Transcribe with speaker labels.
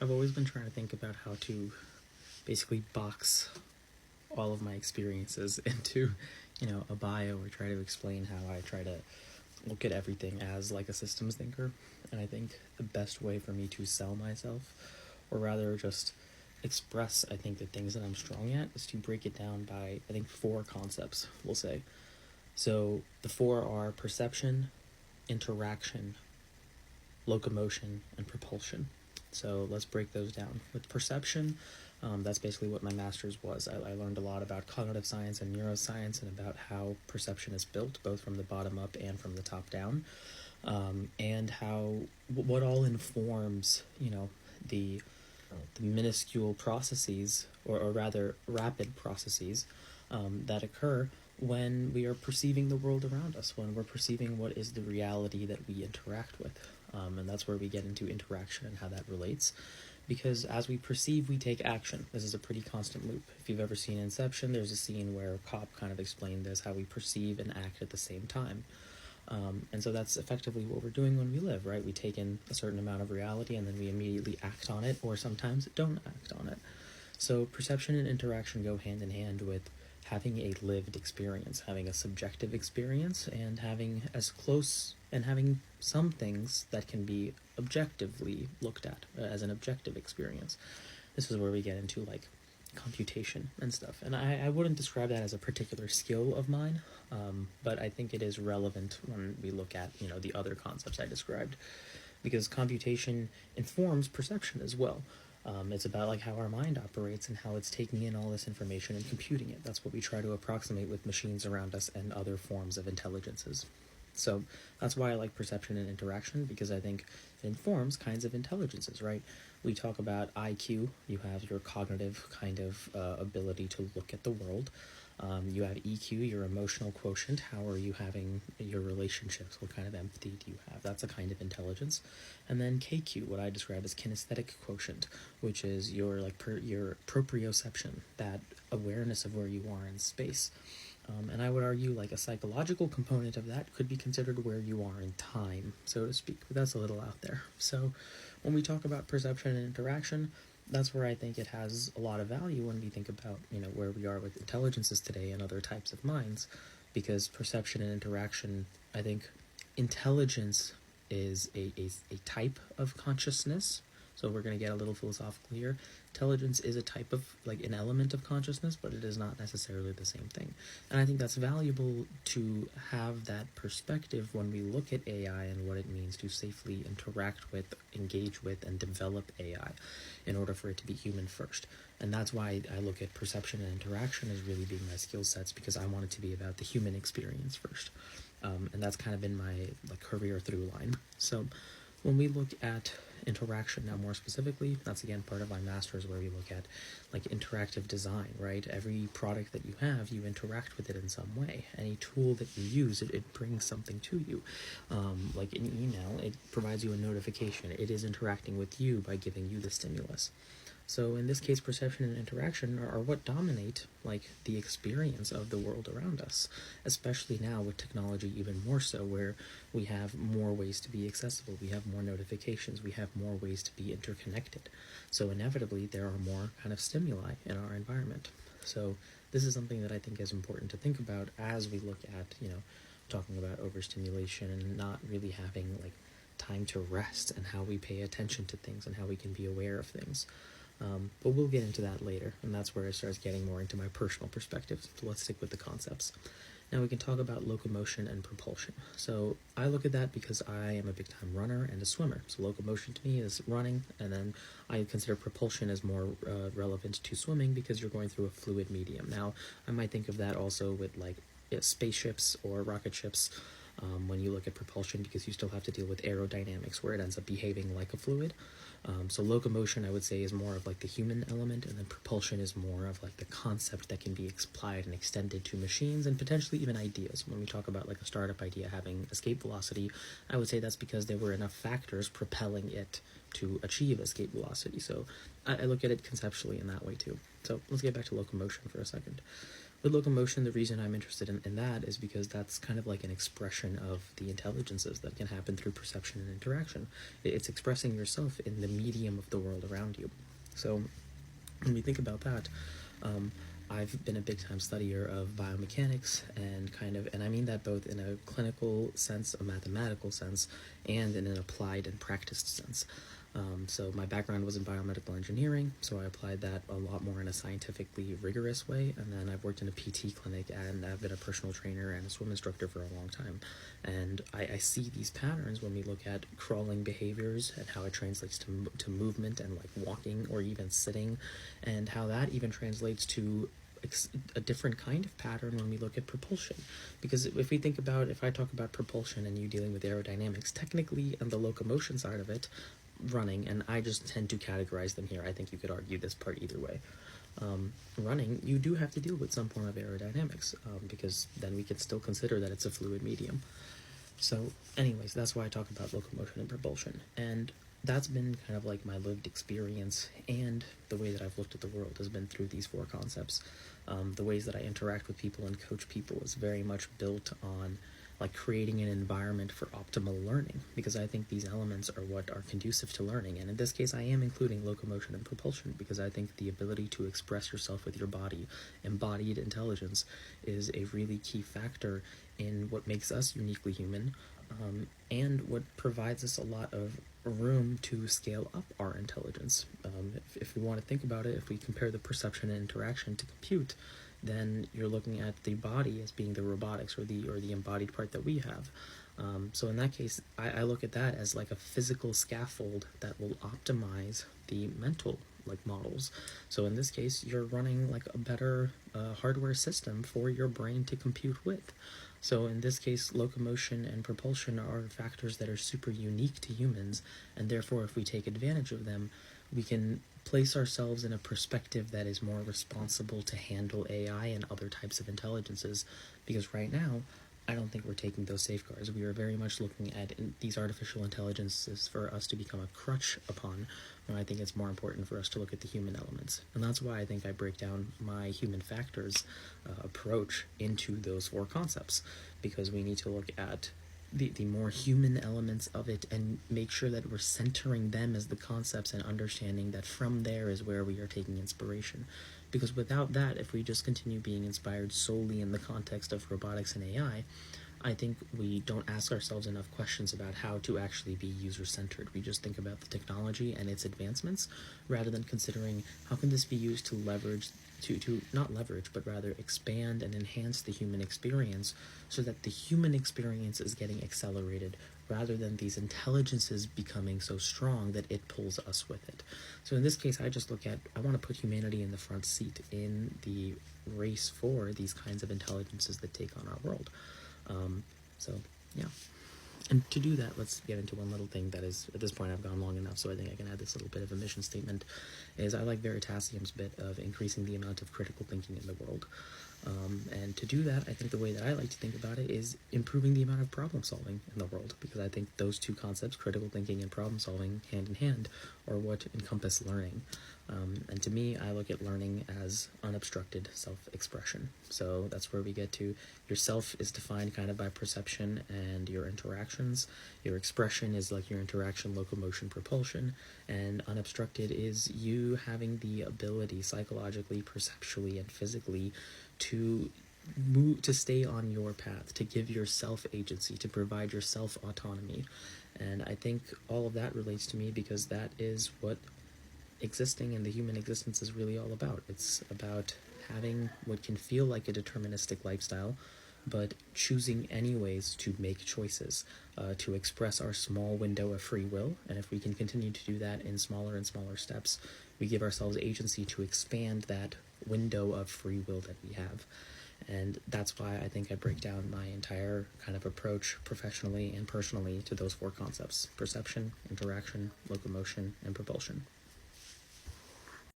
Speaker 1: I've always been trying to think about how to basically box all of my experiences into, a bio, or try to explain how I try to look at everything as like a systems thinker. And I think the best way for me to sell myself, or rather just express, I think, the things that I'm strong at, is to break it down by, I think, 4 concepts, we'll say. So the 4 are perception, interaction, locomotion, and propulsion. So let's break those down. With perception, that's basically what my master's was. I learned a lot about cognitive science and neuroscience, and about how perception is built, both from the bottom up and from the top down, and how what all informs, the minuscule processes, or rather rapid processes, that occur when we are perceiving the world around us, when we're perceiving what is the reality that we interact with. And that's where we get into interaction and how that relates. Because as we perceive, we take action. This is a pretty constant loop. If you've ever seen Inception, there's a scene where a cop kind of explained this, how we perceive and act at the same time. And so that's effectively what we're doing when we live, right? We take in a certain amount of reality, and then we immediately act on it, or sometimes don't act on it. So perception and interaction go hand in hand with having a lived experience, having a subjective experience, and having some things that can be objectively looked at as an objective experience. This is where we get into like computation and stuff. And I wouldn't describe that as a particular skill of mine, but I think it is relevant when we look at, the other concepts I described, because computation informs perception as well. It's about like how our mind operates and how it's taking in all this information and computing it. That's what we try to approximate with machines around us and other forms of intelligences. So that's why I like perception and interaction, because I think it informs kinds of intelligences, right? We talk about IQ. You have your cognitive kind of ability to look at the world. You have EQ, your emotional quotient. How are you having your relationships? What kind of empathy do you have? That's a kind of intelligence. And then KQ, what I describe as kinesthetic quotient, which is your your proprioception, that awareness of where you are in space. And I would argue like a psychological component of that could be considered where you are in time, so to speak, but that's a little out there. So when we talk about perception and interaction, that's where I think it has a lot of value when we think about, where we are with intelligences today and other types of minds, because perception and interaction, I think intelligence is a type of consciousness. So we're going to get a little philosophical here. Intelligence is a type of, an element of consciousness, but it is not necessarily the same thing. And I think that's valuable to have that perspective when we look at AI and what it means to safely interact with, engage with, and develop AI in order for it to be human first. And that's why I look at perception and interaction as really being my skill sets, because I want it to be about the human experience first. And that's kind of been my career through line. So when we look at interaction now more specifically, that's again part of my master's, where we look at interactive design, right? Every product that you have, you interact with it in some way. Any tool that you use, it brings something to you. Like an email, it provides you a notification. It is interacting with you by giving you the stimulus. So in this case, perception and interaction are what dominate the experience of the world around us, especially now with technology even more so, where we have more ways to be accessible, we have more notifications, we have more ways to be interconnected. So inevitably there are more kind of stimuli in our environment. So this is something that I think is important to think about as we look at, talking about overstimulation and not really having time to rest, and how we pay attention to things and how we can be aware of things. But we'll get into that later, and that's where it starts getting more into my personal perspective. So let's stick with the concepts. Now we can talk about locomotion and propulsion. So I look at that because I am a big-time runner and a swimmer. So locomotion to me is running, and then I consider propulsion as more relevant to swimming, because you're going through a fluid medium. Now, I might think of that also with spaceships or rocket ships, when you look at propulsion, because you still have to deal with aerodynamics, where it ends up behaving like a fluid. So locomotion, I would say, is more of the human element, and then propulsion is more of the concept that can be applied and extended to machines and potentially even ideas. When we talk about a startup idea having escape velocity, I would say that's because there were enough factors propelling it to achieve escape velocity. So I look at it conceptually in that way too. So let's get back to locomotion for a second. With locomotion, the reason I'm interested in that is because that's kind of like an expression of the intelligences that can happen through perception and interaction. It's expressing yourself in the medium of the world around you. So when we think about that, I've been a big time studier of biomechanics and I mean that both in a clinical sense, a mathematical sense, and in an applied and practiced sense. So my background was in biomedical engineering, so I applied that a lot more in a scientifically rigorous way, and then I've worked in a PT clinic, and I've been a personal trainer and a swim instructor for a long time. And I see these patterns when we look at crawling behaviors and how it translates to movement and like walking or even sitting, and how that even translates to a different kind of pattern when we look at propulsion. Because if I talk about propulsion and you dealing with aerodynamics, technically on the locomotion side of it, running, and I just tend to categorize them here. I think you could argue this part either way. Running, you do have to deal with some form of aerodynamics, because then we can still consider that it's a fluid medium. So anyways, that's why I talk about locomotion and propulsion. And that's been kind of like my lived experience, and the way that I've looked at the world has been through these four concepts. The ways that I interact with people and coach people is very much built on like creating an environment for optimal learning, because I think these elements are what are conducive to learning. And in this case, I am including locomotion and propulsion, because I think the ability to express yourself with your body, embodied intelligence, is a really key factor in what makes us uniquely human, and what provides us a lot of room to scale up our intelligence. If we want to think about it, if we compare the perception and interaction to compute, then you're looking at the body as being the robotics or the embodied part that we have. So in that case, I look at that as like a physical scaffold that will optimize the mental like models. So in this case, you're running like a better hardware system for your brain to compute with. So in this case, locomotion and propulsion are factors that are super unique to humans, and therefore if we take advantage of them, we can place ourselves in a perspective that is more responsible to handle AI and other types of intelligences, because right now, I don't think we're taking those safeguards. We are very much looking at these artificial intelligences for us to become a crutch upon, when I think it's more important for us to look at the human elements. And that's why I think I break down my human factors approach into those four concepts, because we need to look at the more human elements of it and make sure that we're centering them as the concepts and understanding that from there is where we are taking inspiration. Because without that, if we just continue being inspired solely in the context of robotics and AI, I think we don't ask ourselves enough questions about how to actually be user-centered. We just think about the technology and its advancements, rather than considering how can this be used to leverage, to not leverage, but rather expand and enhance the human experience, so that the human experience is getting accelerated, rather than these intelligences becoming so strong that it pulls us with it. So in this case, I want to put humanity in the front seat in the race for these kinds of intelligences that take on our world. So yeah. And to do that, let's get into one little thing that is, at this point I've gone long enough, so I think I can add this little bit of a mission statement, is I like Veritasium's bit of increasing the amount of critical thinking in the world. And to do that, I think the way that I like to think about it is improving the amount of problem solving in the world, because I think those two concepts, critical thinking and problem solving, hand in hand, are what encompass learning. And to me, I look at learning as unobstructed self-expression. So that's where we get to, your self is defined kind of by perception and your interactions. Your expression is like your interaction, locomotion, propulsion. And unobstructed is you having the ability psychologically, perceptually, and physically to move, to stay on your path, to give yourself agency, to provide yourself autonomy. And I think all of that relates to me, because that is what existing in the human existence is really all about. It's about having what can feel like a deterministic lifestyle, but choosing anyways to make choices, to express our small window of free will. And if we can continue to do that in smaller and smaller steps, we give ourselves agency to expand that window of free will that we have. And that's why I think I break down my entire kind of approach professionally and personally to those four concepts: perception, interaction, locomotion, and propulsion.